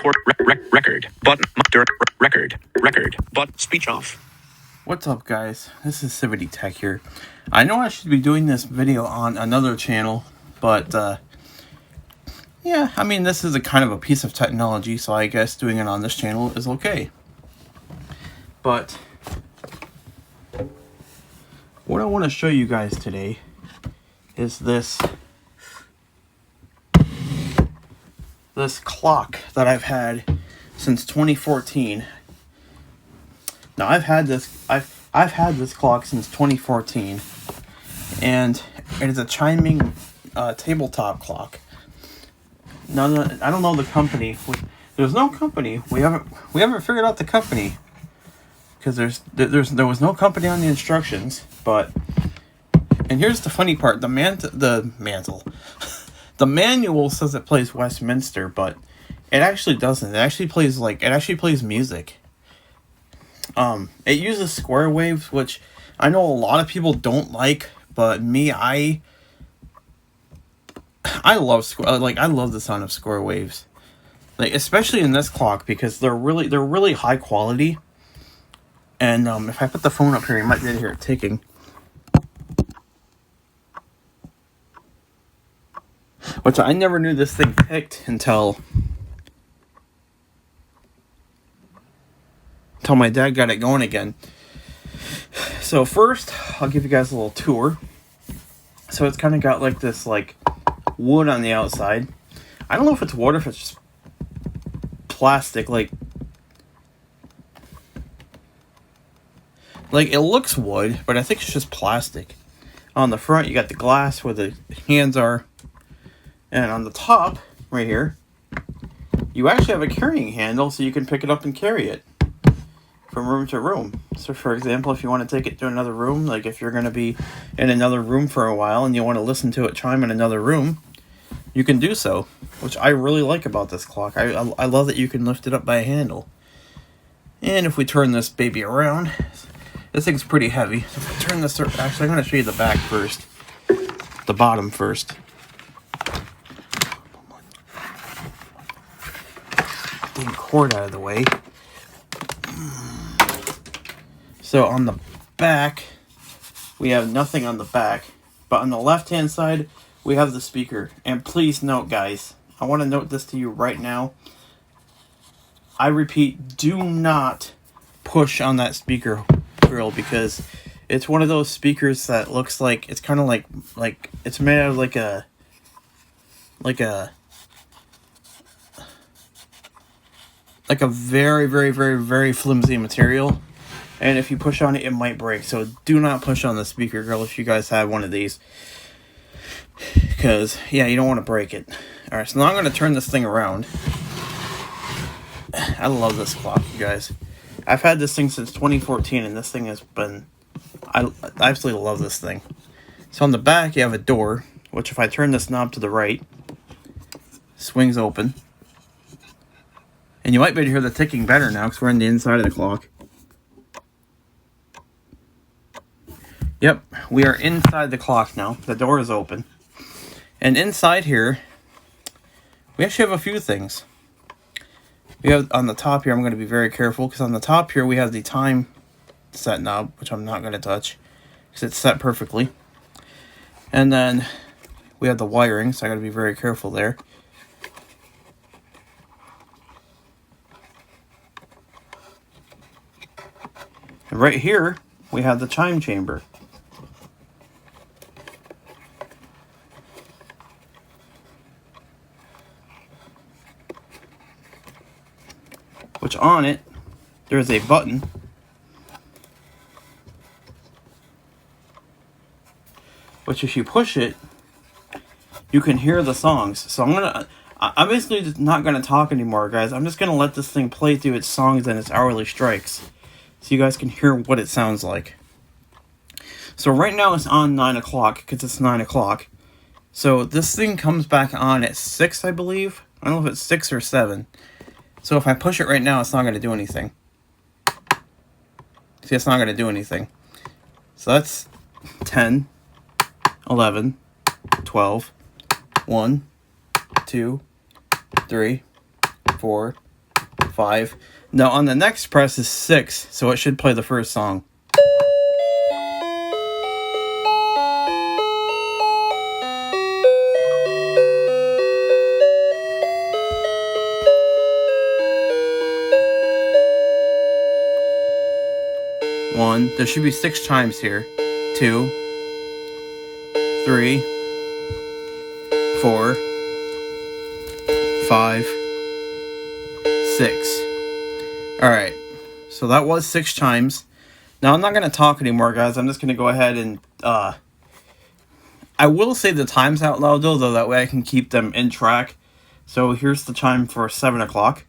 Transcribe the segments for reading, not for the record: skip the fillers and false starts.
record button record but speech off. What's up, guys? This is Civity Tech here. I know I should be doing this video on another channel, but yeah, I mean, this is a kind of a piece of technology, so I guess doing it on this channel is okay. But what I want to show you guys today is this clock that I've had since 2014. Now I've had this clock since 2014, and it is a chiming tabletop clock. Now I don't know the company. There's no company. We haven't figured out the company because there was no company on the instructions. And here's the funny part: the mantle. The manual says it plays Westminster, but it actually doesn't. It actually plays music. It uses square waves, which I know a lot of people don't like, but me, I love I love the sound of square waves, like especially in this clock because they're really high quality. And if I put the phone up here, you might be able to hear it ticking. Which I never knew this thing ticked until my dad got it going again. So first, I'll give you guys a little tour. So it's kind of got like this wood on the outside. I don't know if it's wood or if it's just plastic. Like it looks wood, but I think it's just plastic. On the front, you got the glass where the hands are. And on the top, right here, you actually have a carrying handle so you can pick it up and carry it from room to room. So for example, if you want to take it to another room, like if you're going to be in another room for a while and you want to listen to it chime in another room, you can do so, which I really like about this clock. I love that you can lift it up by a handle. And if we turn this baby around, this thing's pretty heavy. So if I turn this, actually I'm going to show you the back first, the bottom first. Cord out of the way. So on the back, we have nothing on the back, but on the left hand side, we have the speaker. And please note, guys, I want to note this to you right now. I repeat, do not push on that speaker grill because it's one of those speakers that looks like it's kind of like it's made out of like a very, very, very, very flimsy material. And if you push on it, it might break. So do not push on the speaker grill if you guys have one of these. Because, yeah, you don't want to break it. Alright, so now I'm going to turn this thing around. I love this clock, you guys. I've had this thing since 2014, and this thing has been... I absolutely love this thing. So on the back, you have a door, which if I turn this knob to the right, swings open. And you might be able to hear the ticking better now because we're on the inside of the clock. Yep, we are inside the clock now. The door is open. And inside here, we actually have a few things. We have on the top here, I'm going to be very careful because on the top here we have the time set knob, which I'm not going to touch because it's set perfectly. And then we have the wiring, so I got to be very careful there. And right here, we have the chime chamber. Which on it, there's a button. Which if you push it, you can hear the songs. So I'm basically just not going to talk anymore, guys. I'm just going to let this thing play through its songs and its hourly strikes. So you guys can hear what it sounds like. So right now it's on 9 o'clock because it's 9 o'clock. So this thing comes back on at 6, I believe. I don't know if it's 6 or 7. So if I push it right now, it's not going to do anything. See, it's not going to do anything. So that's 10, 11, 12, 1, 2, 3, 4, 5. Now on the next press is 6, so it should play the first song. One, there should be 6 chimes here. 2, 3, 4, 5, 6. Alright, so that was 6 chimes. Now I'm not going to talk anymore, guys. I'm just going to go ahead and, I will say the times out loud, though, that way I can keep them in track. So here's the chime for 7 o'clock.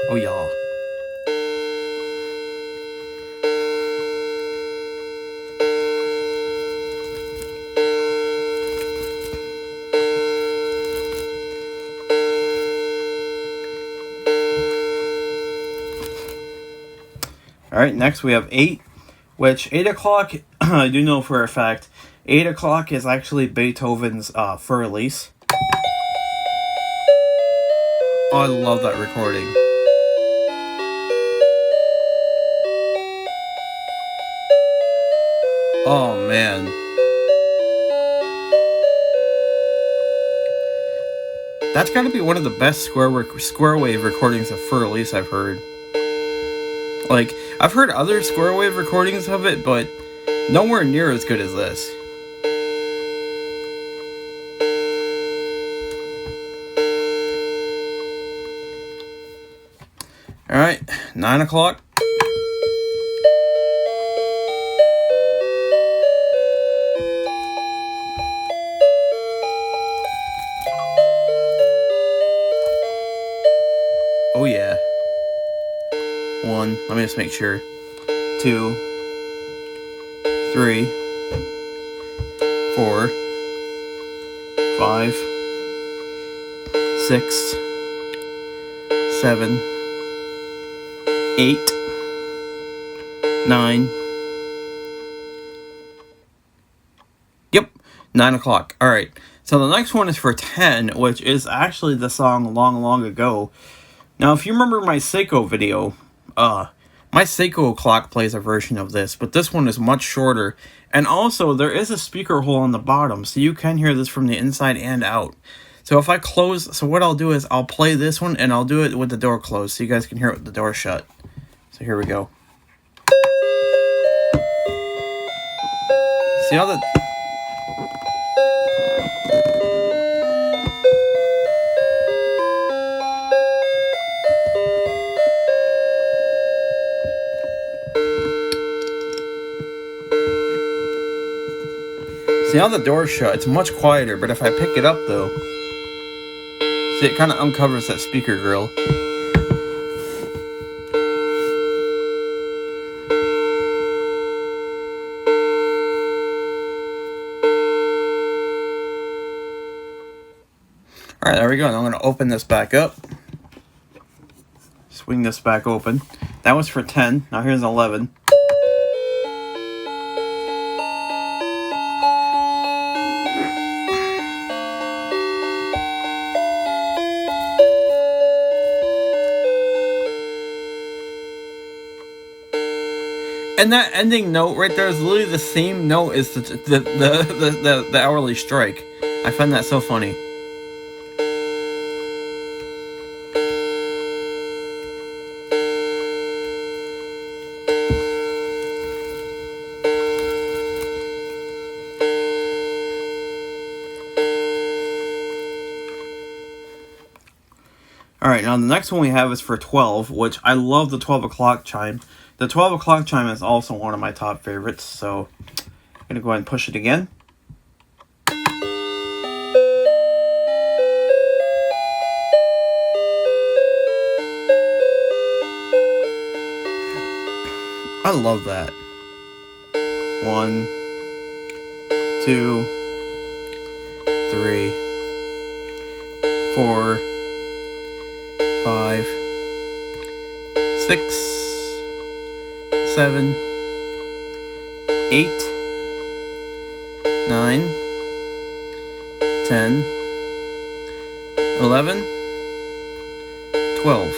Oh, y'all. Alright, next we have 8, which 8 o'clock, I do know for a fact, 8 o'clock is actually Beethoven's Für Elise. Oh, I love that recording. Oh, man. That's got to be one of the best square wave recordings of Für Elise I've heard. Like, I've heard other square wave recordings of it, but nowhere near as good as this. Alright, 9 o'clock. Oh yeah. 1, let me just make sure. 2, 3, 4, 5, 6, 7, 8, 9. Yep, 9 o'clock. Alright, so the next one is for 10, which is actually the song Long, Long Ago. Now, if you remember my Seiko video, my Seiko clock plays a version of this, but this one is much shorter. And also, there is a speaker hole on the bottom, so you can hear this from the inside and out. So if I close, so what I'll do is I'll play this one, and I'll do it with the door closed, so you guys can hear it with the door shut. So here we go. See how the... See how the door's shut? It's much quieter, but if I pick it up, though... See, it kind of uncovers that speaker grill. Alright, there we go. And I'm going to open this back up. Swing this back open. That was for 10. Now here's 11. And that ending note right there is literally the same note as the hourly strike. I find that so funny. Alright, now the next one we have is for 12, which I love the 12 o'clock chime. The 12 o'clock chime is also one of my top favorites, so I'm going to go ahead and push it again. I love that. 1, 2, 3, 4, 5, 6, 7, 8, 9, 10, 11, 12.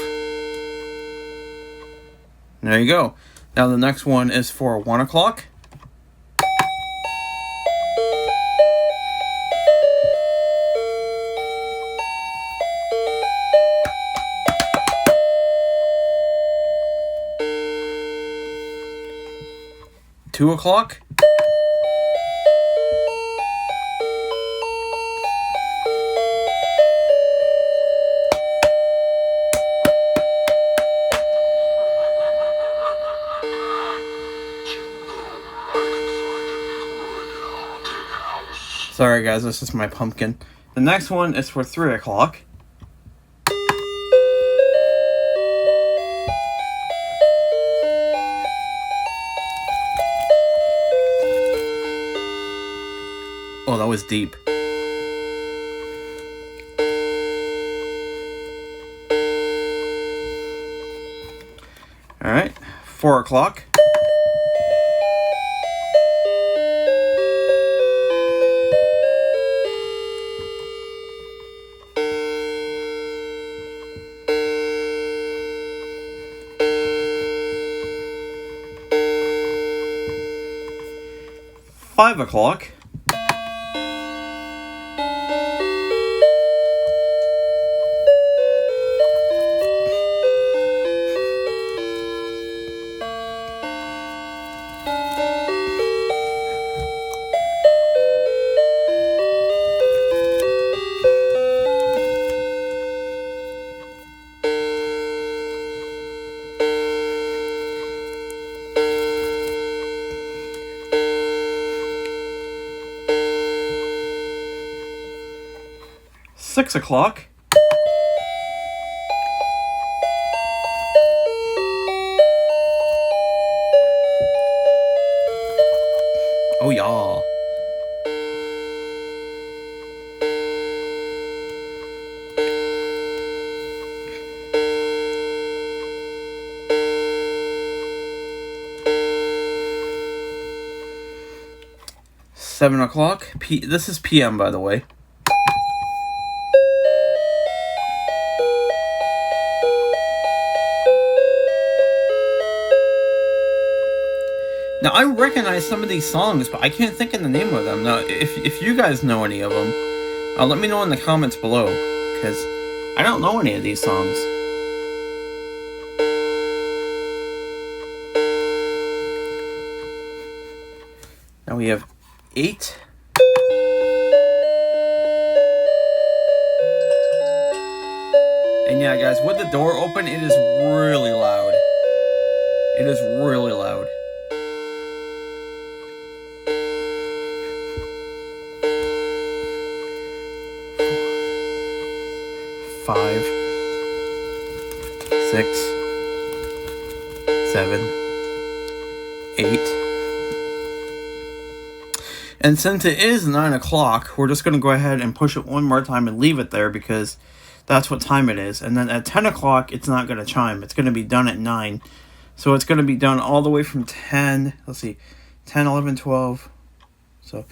There you go. Now the next one is for 1 o'clock. Two o'clock. Sorry guys, this is my pumpkin. The next one is for 3 o'clock. Oh, that was deep. Alright, 4 o'clock. Five o'clock. Six o'clock. Oh yeah. Seven o'clock. This is PM, by the way. Now, I recognize some of these songs, but I can't think of the name of them. Now, if you guys know any of them, let me know in the comments below, because I don't know any of these songs. Now we have 8. And yeah, guys, with the door open, it is really loud. It is really loud. Five, 6, 7, 8. And since it is 9 o'clock, we're just going to go ahead and push it one more time and leave it there because that's what time it is. And then at 10 o'clock, it's not going to chime. It's going to be done at 9. So it's going to be done all the way from 10. Let's see. 10, 11, 12. So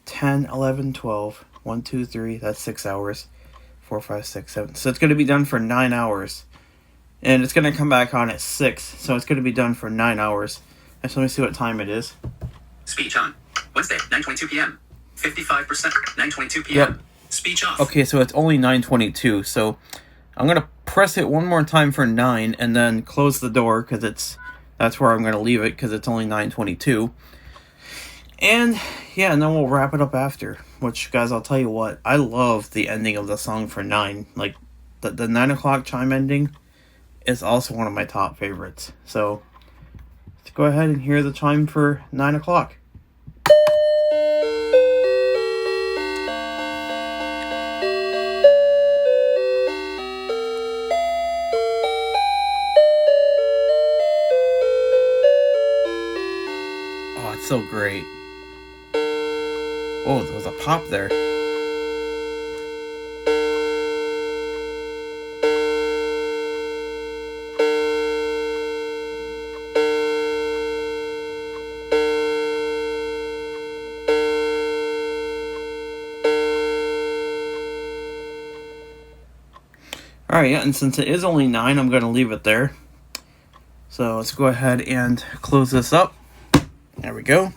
10, 11, 12. 1, 2, 3. That's 6 hours. 4, 5, 6, 7. So it's going to be done for 9 hours. And it's going to come back on at 6. So it's going to be done for 9 hours. And so let me see what time it is. Speech on. Wednesday, 9:22 p.m. 55%. 9:22 p.m. Yep. Speech off. Okay, so it's only 9:22. So I'm going to press it one more time for 9 and then close the door because that's where I'm going to leave it because it's only 9:22. And yeah, and then we'll wrap it up after. Which, guys, I'll tell you what, I love the ending of the song for 9. Like, the 9 o'clock chime ending is also one of my top favorites. So, let's go ahead and hear the chime for 9 o'clock. Oh, it's so great. Oh, there was a pop there. Alright, yeah, and since it is only 9, I'm going to leave it there. So let's go ahead and close this up. There we go.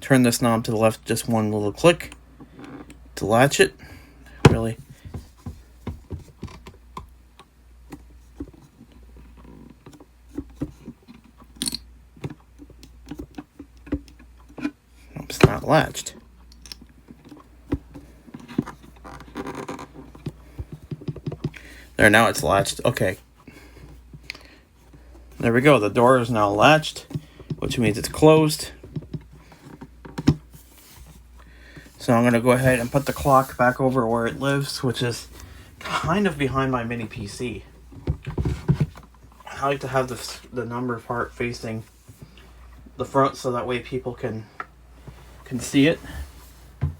Turn this knob to the left just one little click to latch it. Really. It's not latched. There, now it's latched. Okay. There we go. The door is now latched, which means it's closed. So I'm going to go ahead and put the clock back over where it lives, which is kind of behind my mini PC. I like to have the number part facing the front so that way people can see it. So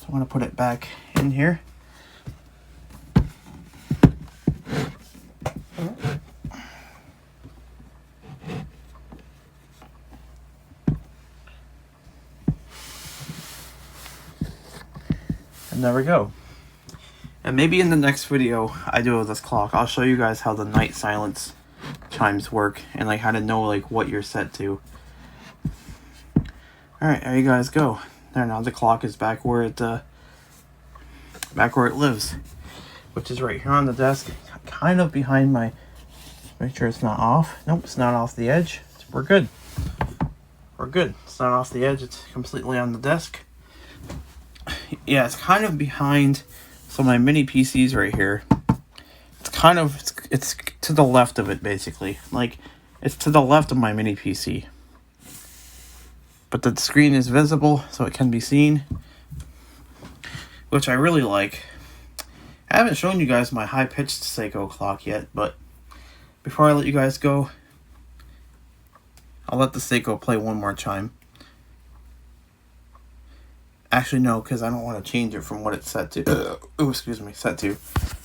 I'm going to put it back in here. And there we go. And maybe in the next video I do with this clock, I'll show you guys how the night silence chimes work and like how to know like what you're set to. Alright, there you guys go. There, now the clock is back where it lives, which is right here on the desk, kind of behind my. Make sure it's not off. Nope, it's not off the edge. We're good. We're good. It's not off the edge. It's completely on the desk. Yeah, it's kind of behind. So my mini PC's right here. It's kind of it's to the left of it basically. Like it's to the left of my mini PC. But the screen is visible, so it can be seen, which I really like. I haven't shown you guys my high-pitched Seiko clock yet, but before I let you guys go, I'll let the Seiko play one more chime. Actually, no, because I don't want to change it from what it's set to. Oh, excuse me, set to.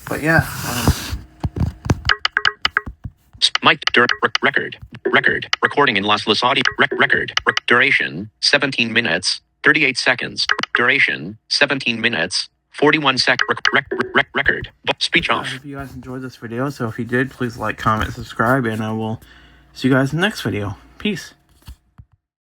But yeah. Mic record recording in Los audio record duration 17 minutes 38 seconds duration 17 minutes 41 record speech off. I hope you guys enjoyed this video. So if you did, please like, comment, subscribe, and I will see you guys in the next video. Peace.